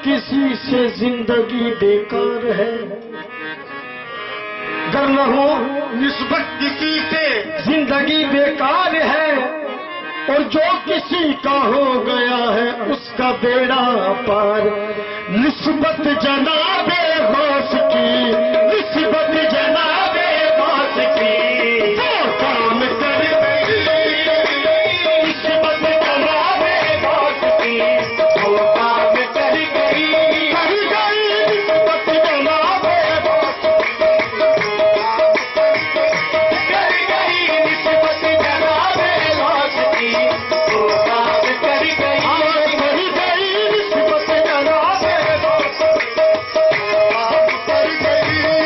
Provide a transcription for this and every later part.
किसी से जिंदगी बेकार है, गर न हो निस्बत किसी से जिंदगी बेकार है, और जो किसी का हो गया है उसका बेड़ा पार। निस्बत जनाबे गौस की, निस्बत जनाबे गौस की, वो काम कर गई। निस्बत जनाबे गौस की, वो काम कर गई। निस्बत जनाबे गौस कर गई। निस्बत जनाबे गौस की, वो काम कर गई। निस्बत जनाबे गौस कर गई।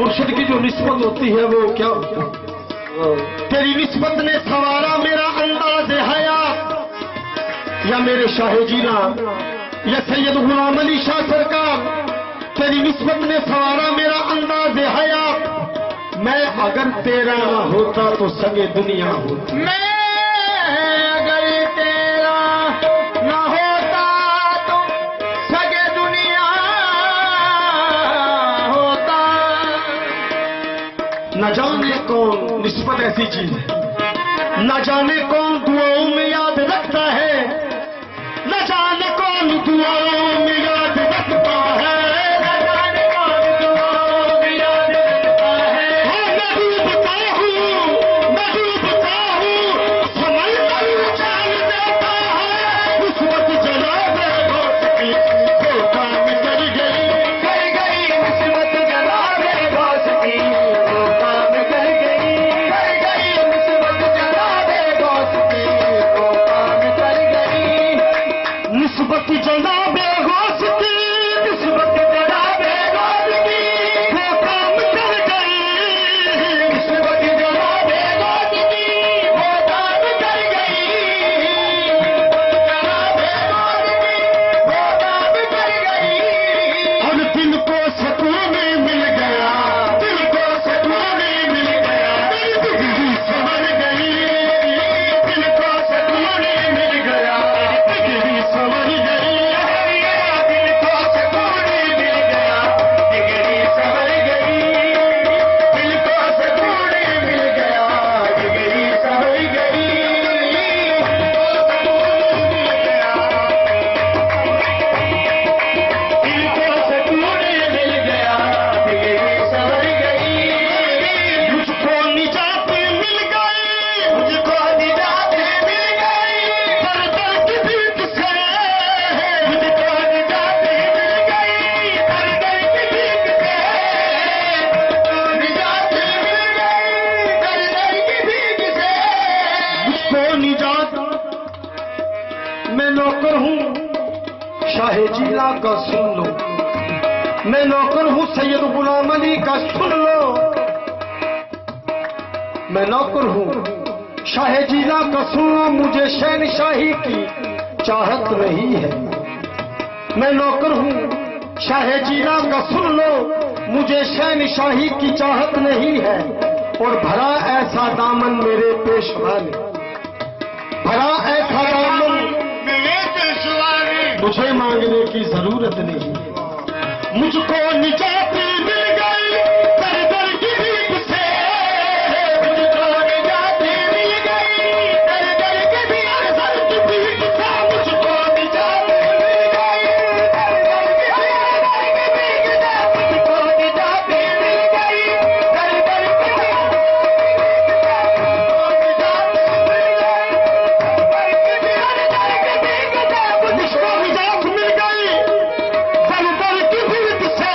मुर्शिद की जो निस्बत होती है वो क्या होती है? तेरी निस्बत ने सवारा मेरा अंदाज हयात, या मेरे शाह जीना या सैयद गुलाम अली शाह सरकार, तेरी निस्बत ने सवारा मेरा अंदाज हयात। मैं अगर तेरा ना होता तो सगे दुनिया होती। मैं अगर तेरा ना होता तो सगे दुनिया होता। न जाने कौन निस्बत ऐसी चीज है, न जाने कौन दुआओं में याद रखता है, न जाने कौन दुआओं में याद रखता है, न जाने कौन दुआओं में याद रखता है। मैं डूबता हूँ, मैं डूबता हूँ, समझ कर जान देता है। उस वक्त जनाब गौस की वो काम कर गई, निस्बत जनाब गौस की वो काम कर गई। निस्बत जनाब गौस की वो काम कर गई। निस्बत जनाब गौस की, निस्बत जनाब गौस की वो काम कर गई। निस्बत जनाब गौस की वो काम कर गई। जनाब गौस की वो काम कर गई। और दिल को सुकून मिल गया, दिल को सुकून मिल गया, दिल संवर गई, दिल को सुकून मिल गया, दिल संवर गई, दिल को सुकून मिल गया, डिगरी संवर गई। दिल को सुकून मिल गया, डिगरी संवर गई। दिल को सुकून मिल गया, डिगरी संवर गई। मुझको निजात मिल गई, मुझको निजात मिल गई। दर दर की भीख से, मुझको निजात मिल गई। दर दर की भीख से निजात मिल गई। दर दर की भीख से मुझको निजात। मैं नौकर हूँ शाह जिला का, सुन लो। मैं नौकर हूँ सैयद गुलाम अली का, सुन लो। मैं नौकर हूँ शाह जिला का, सुन लो। मुझे शहनशाही की चाहत नहीं है। मैं नौकर हूँ शाह जिला का, सुन लो। मुझे शहनशाही की चाहत नहीं है। और भरा ऐसा दामन मेरे पेशवा ने, भरा ऐसा दामन मेरे पेशवा ने मुझे मांगने की जरूरत नहीं। मुझको निजात मिल गई दर दर की भीख से, मुझको निजात मिल गई। दर दर की भीख दर की भीख से मुझको निजात मिल गई। दर दर की भीख से मुझको निजात मिल गई। दर दर की भीख मुझको निजात मिल गई दर दर की भीख से।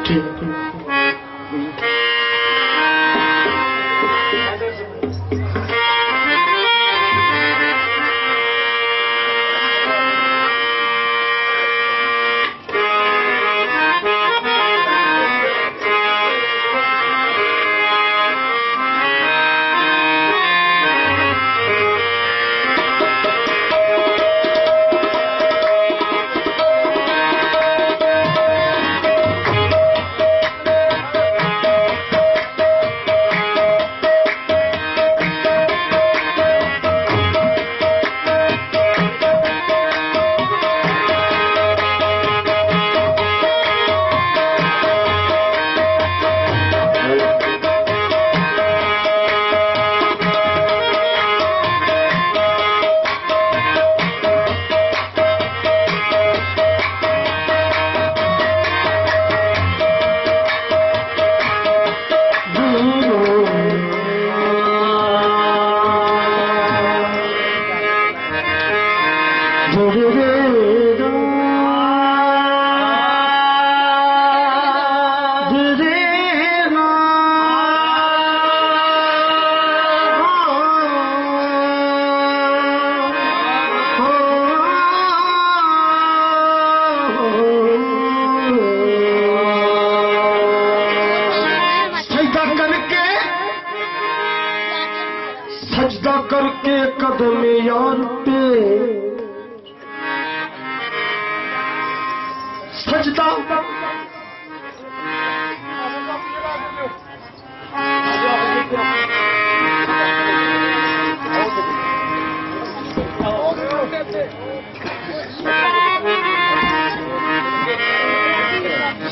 ठीक सजदा करके कदम यार पे सजदा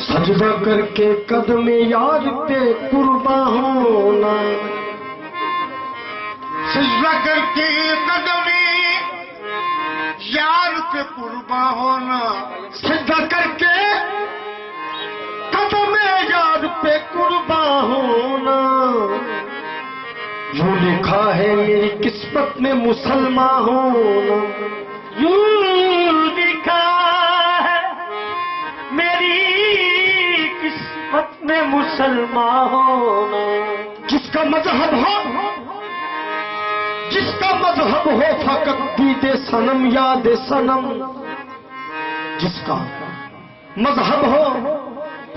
सजदा करके कदम यार पे कुर्बा होना सजदा करके कदम यार पे कुर्बा होना सजदा करके कदम यार पे कुर्बा होना यूं लिखा है मेरी किस्मत में मुसलमान होना यूं लिखा है मेरी किस्मत में मुसलमान होना जिसका मजहब हो फकत दीदे सनम याद सनम जिसका मजहब हो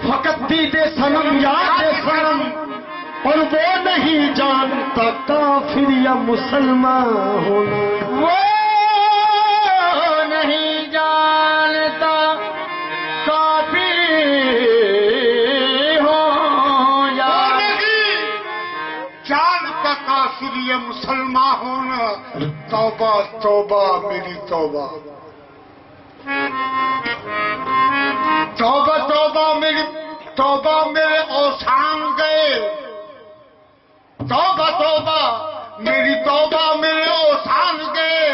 फकत दीदे सनम याद सनम और वो नहीं जानता काफिर या मुसलमान होना वो नहीं जानता काफिर हो या जानता काफिर या मुसलमान होना तौबा तौबा मेरी तौबा तौबा तौबा मेरी तौबा मेरे औसान गए तौबा तौबा मेरी तौबा मेरे औसान गए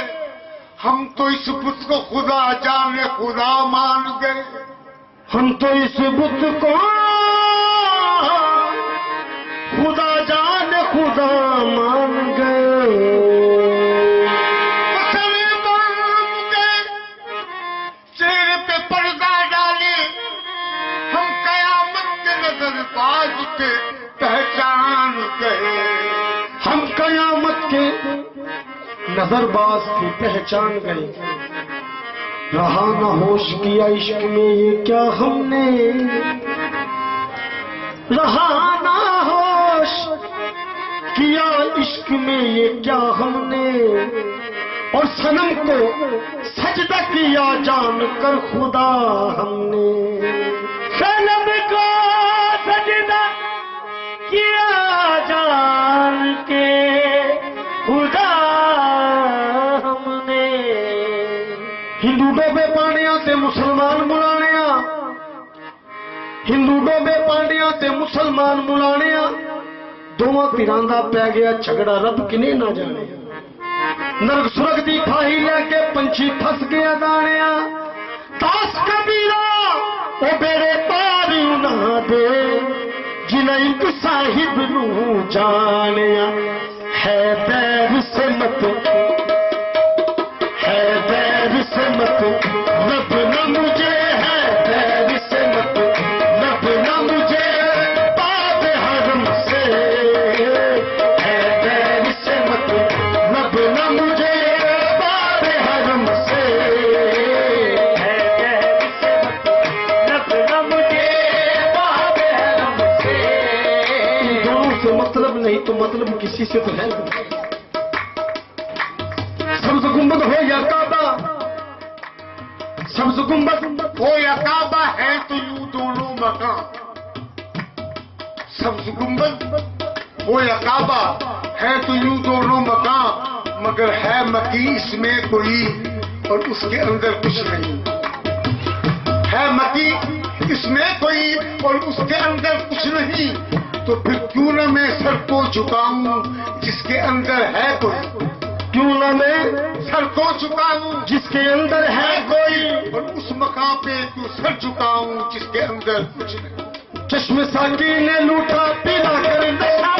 हम तो इस बुत को खुदा जाने खुदा मान गए हम तो इस बुत को खुदा जाने खुदा मान गए चेहरे पे पर्दा डाले हम कयामत के नजरबाज के पहचान गए हम कयामत के नजरबाज की पहचान गए रहा न होश किया इश्क में ये क्या हमने रहा न होश किया इश्क में ये क्या हमने और सनम को सजदा किया जानकर खुदा हमने सनम को सजदा किया जान के खुदा हमने हिंदू डोबे पानिया ते मुसलमान मुलानिया हिंदू डोबे पानिया ते मुसलमान मुलानिया दोवां धिरां दा पै गया झगड़ा रब किने ना जाने नरक सुरग दी फाही लेके पंछी फस गया दानिया दास कबीरा ओ बेड़े पार ना दे जिन्हें एक साहिब नू जानिया है बैर से मत रब न मुझे है बैर से मत रब न मुझे मतलब नहीं तो मतलब किसी से तो है। सब्ज गुंबद हो या काबा, सब्ज गुंबद हो या काबा है तो यूं दोनों मकान। सब्ज गुंबद हो या काबा है तो यूं दोनों मकान, मगर है मकी इसमें कोई और उसके अंदर कुछ नहीं। है मकी इसमें कोई और उसके अंदर कुछ नहीं, तो फिर क्यों न मैं सर को झुकाऊं जिसके अंदर है कोई। क्यों न मैं सर को झुकाऊं जिसके अंदर है कोई, और उस मकाम पे क्यों सर झुकाऊं जिसके अंदर कुछ नहीं। चश्मे साकी ने लूटा पिला कर नशा,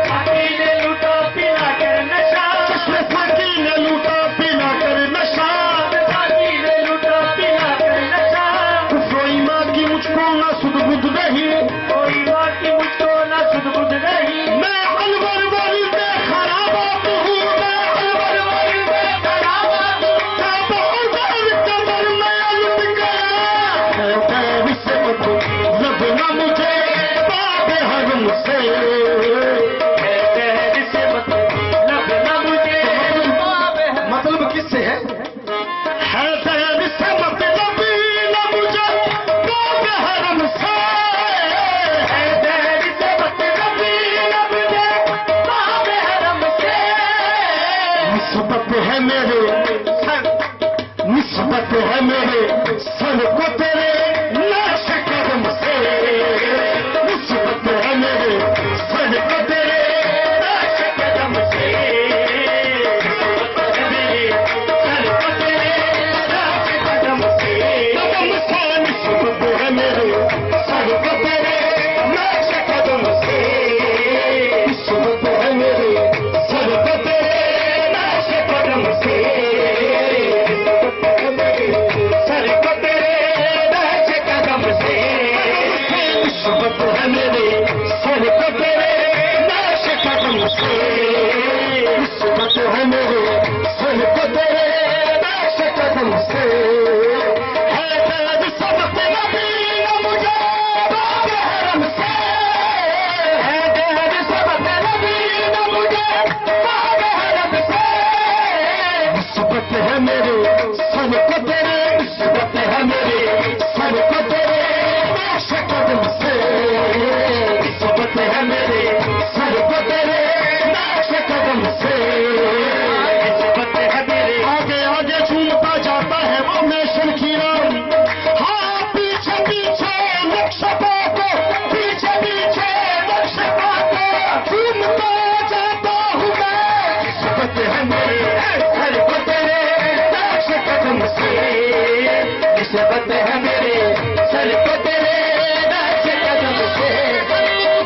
साकी ने लूटा पिला कर नशा, चश्मे साकी ने लूटा पिला कर नशा, साकी ने लूटा पिला कर नशा। कोई माँ की मुझको ना सुध बुध नहीं, कोई बात की मुझको ना सुध बुध नहीं। मैं अलवर वल में खराबात हूँ, मैं अलवर वल में खराबात हूँ। मैं बहुत कमर में लुट गया है पैर से लब न मुझे बाब हरम से, है पैर से लब न मुझे बाब है। मतलब किससे है? है पैर से मतलब न मुझे बाब हरम से, है पैर से मतलब न मुझे बाब हरम से। निस्बत है मेरे सर निस्बत है मेरे सर को तेरे नक्श कदम से, निस्बत है मेरे सर को तेरे नक्श कदम से। सर को तेरे नक्श कदम से। कदम से, निस्बत है मेरे सर को तेरे नक्श कदम से, निस्बत है मेरे सर को तेरे नक्श कदम से, सर को तेरे नक्श कदम से। निस्बत है मेरे सर को तेरे नक्श कदम से, निस्बत है मेरे सर को तेरे नक्श कदम से। है दर्द सबक नबी न मुझे बाब हरम से, है दर्द सबक नबी न मुझे बाब हरम से। निस्बत है मेरे सर को तेरे, निस्बत है मेरे सर को तेरे नक्श कदम से, निस्बत है मेरे सर को तेरे नक्श कदम से। निस्बत है मेरे आगे आगे झूमता जाता है वो नेशन की राम, हाँ पीछे पीछे नक्श पाको, पीछे पीछे नक्श पाको झूमता जाता हूँ मैं। निस्बत है मेरे सर को तेरे नक्श कदम से, निस्बत है मेरे सर को तेरे नक्श कदम से।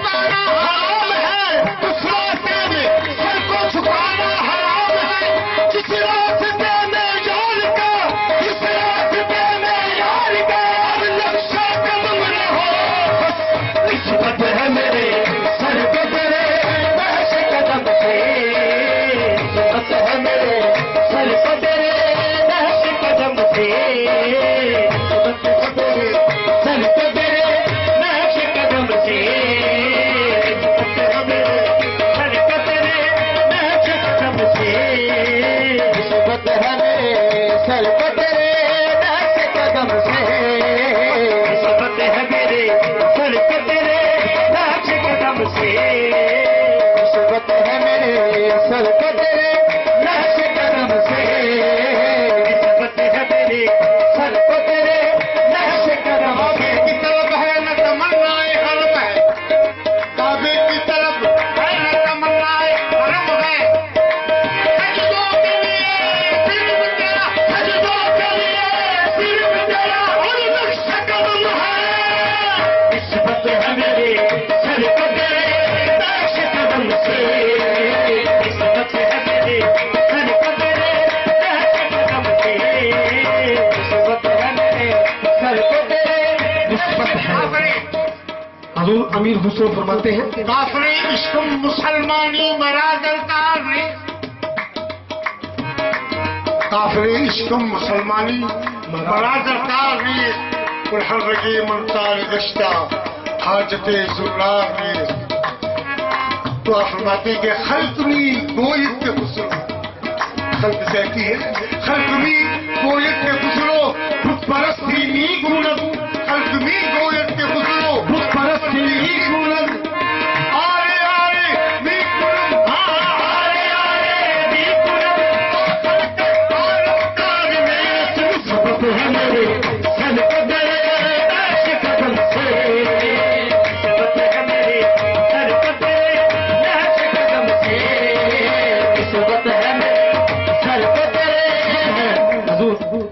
हराम है उस रास्ते में सर को झुकाना, हराम है जिस रास्ते में यार का, जिस रास्ते में यार का नक्शा कदम रहो। निस्बत है मेरे सर को तेरे नक्श कदम से। निस्बत है मेरे सर को तेरे नक्श कदम से। निस्बत है मेरे सर को तेरे नक्श कदम से। निस्बत है मेरे सर को तेरे नक्श कदम से। निस्बत है मेरे सर को तेरे नक्श कदम से। निस्बत है मेरे सर को तेरे नक्श कदम से। निस्बत है मेरे सर को तेरे नक्श कदम से। निस्बत है मेरे सर को तेरे नक्श कदम से। की तरफ है न तमन्नाए हरम है, काबे की तरफ है न तमन्नाए हरम है। सजदों के लिए सिर्फ तेरा, सजदों के लिए सिर्फ तेरा और नक्श कदम है। निस्बत है मेरे सर को तेरे नक्श कदम से। निस्बत है मेरे सर को तेरे नक्श कदम से। निस्बत है मेरे सर को तेरे निस्बत है। हजूर अमीर हुसैन फरमाते हैं, काफरे इश्क मुसलमानी बरादरकार ने। काफरे इश्क मुसलमानी बरादरकार ने। कुल्हड़ रगे मनतार गश्ता हाजते जुल्लार ने। तो आप फरमाते हैं कि खल्कमी गोयत के खुसरो, खल्क कहती है खल्कमी गोयत के खुसरो बुत परस्ती नी गुणत, खल्कमी गोयत के खुसरो बुत परस्ती नी गुणत, आरे आरे नी गुणत, आरे आरे नी गुणत, आलमकार में सबक है मेरे सन को तेरे नक्श कदम से, सबक है मेरे सर को तेरे नक्श कदम से, सबक है मेरे सर को तेरे। हुजूर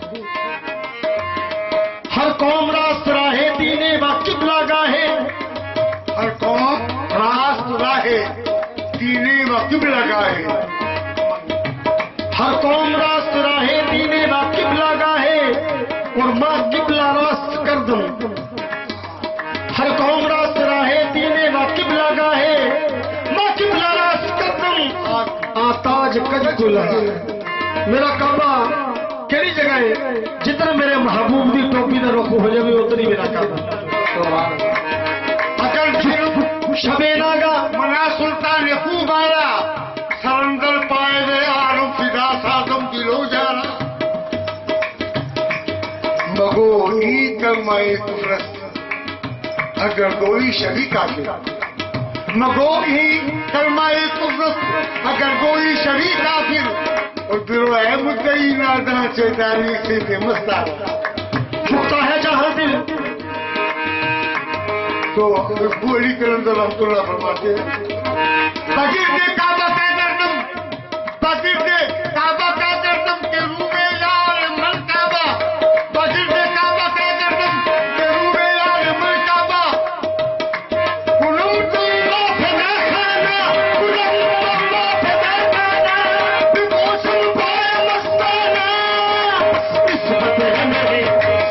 हर कौम रास्त राहे दीने व किबला गाहे, हर कौम रास्त राहे दीने व किबला गाहे, हर कौम रास्त राहे दीने व किबला गाहे और माँ किबला रास्त कर दूं। हर कौम रास्त राहे दीने व किबला गाहे, माँ किबला रास्त कर दूं। आताज कज गुला मेरा काबा केड़ी जगह है जितना मेरे महबूब की टोपी का रुख हो जाए उतनी मेरा काबा। अगर शबे नागा मना सुल्तान यकूब आया सरंदर पाए दे आलम फिदा सादम दिलो जाना मगो ई कलमाए कुफरत अगर कोई शही काफिर, मगो ई कलमाए कुफरत अगर कोई शही काफिर और फिर है मुद्दई नादा चेतानी से मस्ता झुकता है जहां दिल तो गोली कलंदर रहमतुल्लाह फरमाते हैं फकीर ने काबा का दर्दम, फकीर ने काबा का दर्दम के रूबे यार मन काबा, फकीर ने काबा का दर्दम के रूबे यार मन काबा, कुलुमतुल्लाह फना खाना, कुलुमतुल्लाह फना खाना, बिमोशन पाए मस्ताना, सबक है मेरे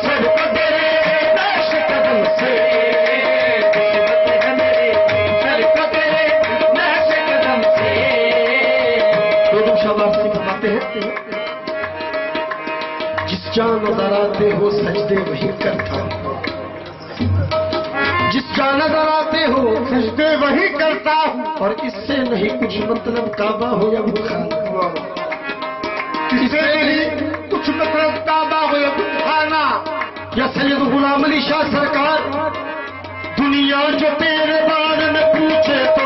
सर को तेरे नक्श कदम से, सबक है मेरे सर को तेरे नक्श कदम से। बेगम शाबाब सिंह फरमाते हैं जिस जान नजर आते हो सजदे वही करता हूं, जिस जान नजर आते हो सजदे वही करता हूँ, और इससे नहीं कुछ मतलब काबा हो या बुखार, इससे नहीं कुछ मतलब काबा हो या खाना, या सैयद गुलाम अली शाह सरकार दुनिया जो तेरे बारे में पूछे तो